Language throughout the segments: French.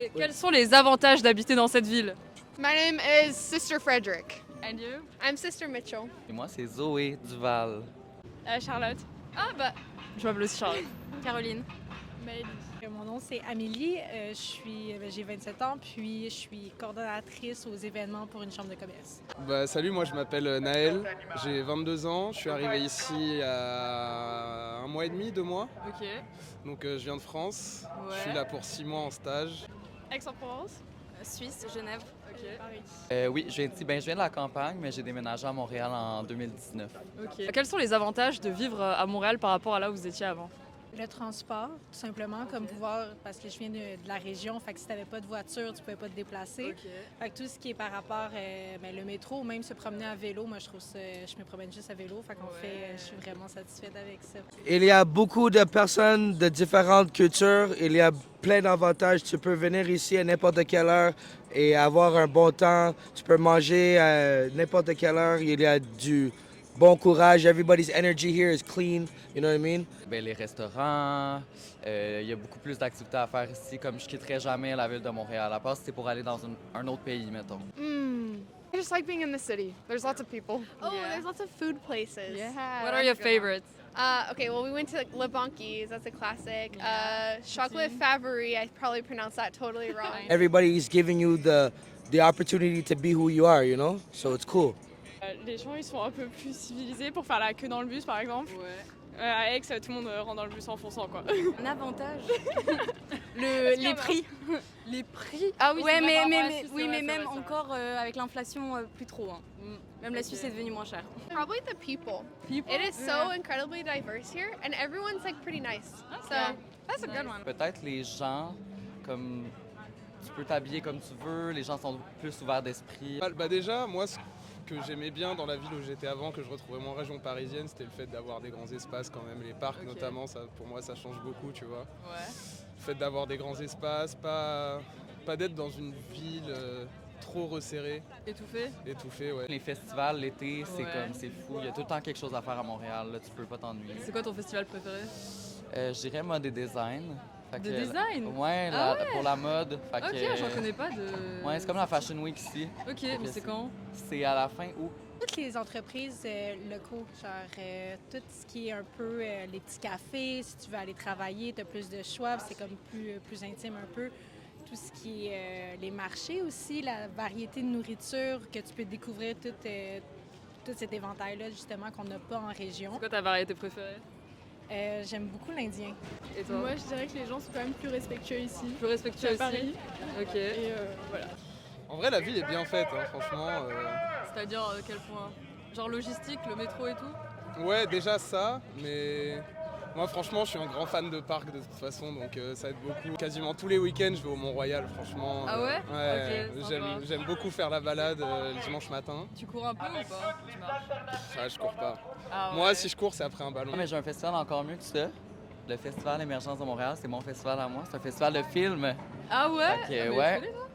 Et quels sont les avantages d'habiter dans cette ville? My name is Sister Frederick. And you? I'm Sister Mitchell. Et moi, c'est Zoé Duval. Charlotte. Ah bah, je m'appelle aussi Charlotte. Caroline. Mon nom c'est Amélie, j'ai 27 ans, puis je suis coordonnatrice aux événements pour une chambre de commerce. Salut, moi je m'appelle Naël, j'ai 22 ans, je suis arrivé ici il y a 1 mois et demi, 2 mois. Ok. Donc je viens de France, Ouais. je suis là pour 6 mois en stage. Aix-en-Provence? Suisse, Genève. Ok. Oui, je viens de la campagne, mais j'ai déménagé à Montréal en 2019. Ok. Quels sont les avantages de vivre à Montréal par rapport à là où vous étiez avant? Le transport, tout simplement, comme pouvoir, parce que je viens de la région, fait que si tu n'avais pas de voiture, tu pouvais pas te déplacer. Fait que tout ce qui est par rapport, le métro, même se promener à vélo, moi je trouve ça, je me promène juste à vélo, fait qu'on fait, je suis vraiment satisfaite avec ça. Il y a beaucoup de personnes de différentes cultures. Il y a plein d'avantages. Tu peux venir ici à n'importe quelle heure et avoir un bon temps. Tu peux manger à n'importe quelle heure. Il y a du bon courage. Everybody's energy here is clean. You know what I mean? Les restaurants, il y a beaucoup plus d'activités à faire ici. Comme je quitterai jamais la ville de Montréal, à part si c'est pour aller dans un autre pays, mettons. I just like being in the city. There's lots of people. Oh, Yeah. there's lots of food places. What are your favorites? Okay, well, we went to Le Bonkies. That's a classic. Chocolate Favori. I probably pronounced that totally wrong. Everybody's giving you the opportunity to be who you are, you know? So it's cool. Les gens ils sont un peu plus civilisés pour faire la queue dans le bus par exemple. Ouais. À Aix, tout le monde rentre dans le bus en fonçant quoi. Un avantage. Les prix. Les prix? Ah oui, Ouais, c'est vrai, mais, par rapport à la mais, Suisse, oui, c'est mais vrai, même c'est vrai. encore avec l'inflation, plus trop. Hein. Même la Suisse est devenue moins chère. Probably the people. People? It is so incredibly diverse here, and everyone's like pretty nice. So That's a good one. Peut-être les gens, comme tu peux t'habiller comme tu veux, les gens sont plus ouverts d'esprit. Déjà, moi ce que j'aimais bien dans la ville où j'étais avant, que je retrouvais moins en région parisienne, c'était le fait d'avoir des grands espaces quand même. Les parcs notamment, ça, pour moi ça change beaucoup, tu vois. Ouais. Le fait d'avoir des grands espaces, pas d'être dans une ville trop resserrée, Étouffé? étouffée, ouais. Les festivals, l'été, Ouais. c'est fou. Il y a tout le temps quelque chose à faire à Montréal. Là, tu peux pas t'ennuyer. C'est quoi ton festival préféré? Je dirais mode et design. Fait De que- design? Ouais, Ah pour la mode. Fait Ok, que, j'en connais pas de... Ouais, c'est comme la Fashion Week ici. Ok, mais c'est quand? C'est à la fin août. Toutes les entreprises locaux, genre tout ce qui est un peu les petits cafés, si tu veux aller travailler, tu as plus de choix, c'est comme plus intime un peu. Tout ce qui est les marchés aussi, la variété de nourriture, que tu peux découvrir tout cet éventail-là, justement, qu'on n'a pas en région. C'est quoi ta variété préférée? J'aime beaucoup l'indien. Et toi? Moi je dirais que les gens sont quand même plus respectueux ici. Plus respectueux À aussi? Paris. Ok. Et voilà. En vrai, la ville est bien faite, hein, franchement. C'est-à-dire quel point? Genre logistique, le métro et tout? Ouais, déjà ça, mais moi franchement je suis un grand fan de parc de toute façon, donc ça aide beaucoup. Quasiment tous les week-ends je vais au Mont-Royal, franchement. Ah ouais? Ouais, Ok, sympa. j'aime beaucoup faire la balade le dimanche matin. Tu cours un peu ou pas? Tu marches? Ah, je cours pas. Ah Moi ouais. si je cours c'est après un ballon. Ah, mais j'ai un festival encore mieux que ça. Le Festival Émergence de Montréal, c'est mon festival à moi. C'est un festival de films. Ah ouais? Fait que, Ah, mais ouais. je connais, ça.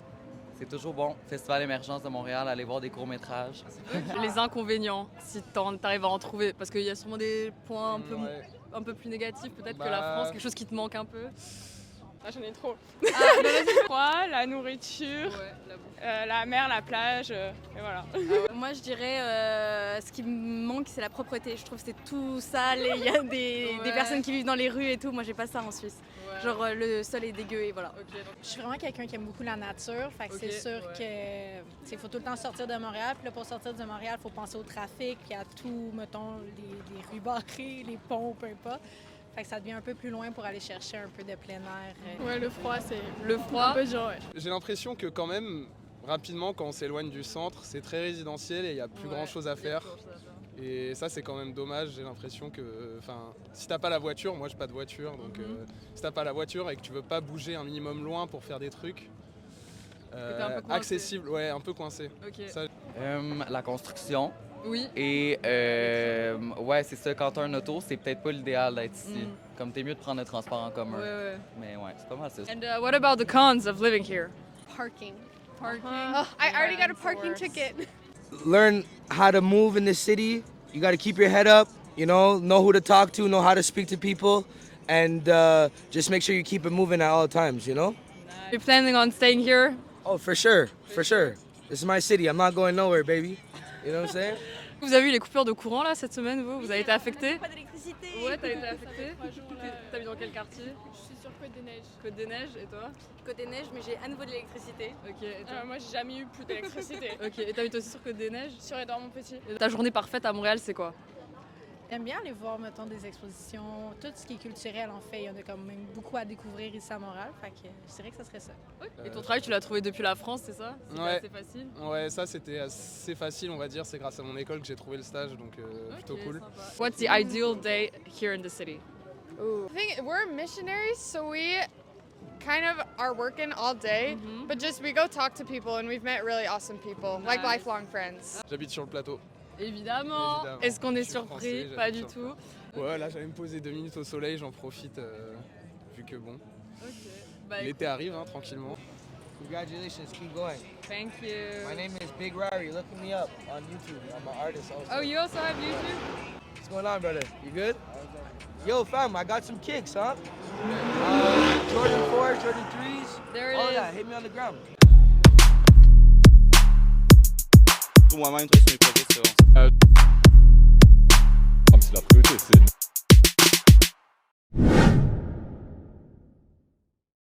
C'est toujours bon. Festival Émergence de Montréal, aller voir des courts-métrages. Les inconvénients, si t'arrives à en trouver, parce qu'il y a sûrement des points Ouais. un peu plus négatifs peut-être que la Bah. France, quelque chose qui te manque un peu. Ah, j'en ai trop. Ah, bah vas-y. Froid, la nourriture, Ouais, la bouffe. la mer, la plage, et voilà. Moi, je dirais ce qui me manque, c'est la propreté. Je trouve que c'est tout sale et il y a des Ouais. personnes qui vivent dans les rues et tout. Moi, j'ai pas ça en Suisse. Ouais. Genre, le sol est dégueu et voilà. Ok, donc Je suis vraiment quelqu'un qui aime beaucoup la nature, fait que Ok, c'est sûr ouais. que il faut tout le temps sortir de Montréal. Puis là, pour sortir de Montréal, il faut penser au trafic, puis à tout, mettons, les rues barrées, les ponts, peu importe. Fait que ça devient un peu plus loin pour aller chercher un peu de plein air. Ouais, le froid, c'est le un froid. peu genre, ouais. J'ai l'impression que quand même, rapidement quand on s'éloigne du centre, c'est très résidentiel et il n'y a plus Ouais, grand chose à il y a faire. plus grand-chose à faire. Et ça c'est quand même dommage, j'ai l'impression que, enfin, si t'as pas la voiture, moi j'ai pas de voiture, donc si t'as pas la voiture et que tu veux pas bouger un minimum loin pour faire des trucs, t'es un peu coincé. accessible, ouais, un peu coincé. Ok. Ça, La construction. Oui. Et ouais, c'est ça, quand t'as un auto, c'est peut-être pas l'idéal d'être ici. Mm. Comme t'es mieux de prendre le transport en commun. Ouais, ouais. Mais ouais, c'est pas mal ça. And what about the cons of living here? Parking. Parking. Oh, I already got a It's the parking worst. ticket. Learn how to move in the city. You got to keep your head up, you know who to talk to, know how to speak to people, and just make sure you keep it moving at all times, you know? You planning on staying here? Oh, for sure, for sure. This is my city. I'm not going nowhere, baby. You know what I'm saying? Vous avez eu les coupures de courant là cette semaine, vous avez été affecté? Pas d'électricité. Ouais, t'as été affecté. 3 jours là. T'habites dans quel quartier? Je suis sur Côte des Neiges. Côte des Neiges, et toi? Côte des Neiges, mais j'ai à nouveau de l'électricité. Ok, et toi? Moi j'ai jamais eu plus d'électricité. Ok, et t'habites aussi sur Côte des Neiges? Sur Édouard Montpetit. Et ta journée parfaite à Montréal, c'est quoi? J'aime bien aller voir, mettons, des expositions, tout ce qui est culturel, en fait. Il y en a quand même beaucoup à découvrir ici à Montréal, fait que je dirais que ça serait ça. Et ton travail, tu l'as trouvé depuis la France, c'est ça? C'était Ouais. assez facile? Ouais, ça c'était assez facile, on va dire. C'est grâce à mon école que j'ai trouvé le stage, donc plutôt Ok, cool. sympa. What's the ideal day here in the city? I think we're missionaries, so we kind of are working all day, but just we go talk to people and we've met really awesome people, like Nice. lifelong friends. J'habite sur le plateau. Évidemment. Évidemment. Est-ce qu'on est Je suis surpris? français, Pas j'habite du sur tout. Ouais, là j'allais me poser 2 minutes au soleil, j'en profite vu que bon, Ok. Bah, l'été arrive hein, tranquillement. Congratulations. Keep going. thank you. My name is Big Rari. Look me up on YouTube. I'm an artist also. Oh, you also have YouTube? What's going on, brother? You good? Yo, fam, I got some kicks, huh? Jordan 4, Jordan 3s. There it All is. that. Hit me on the ground. Moi-même, sur mes projets, c'est bon.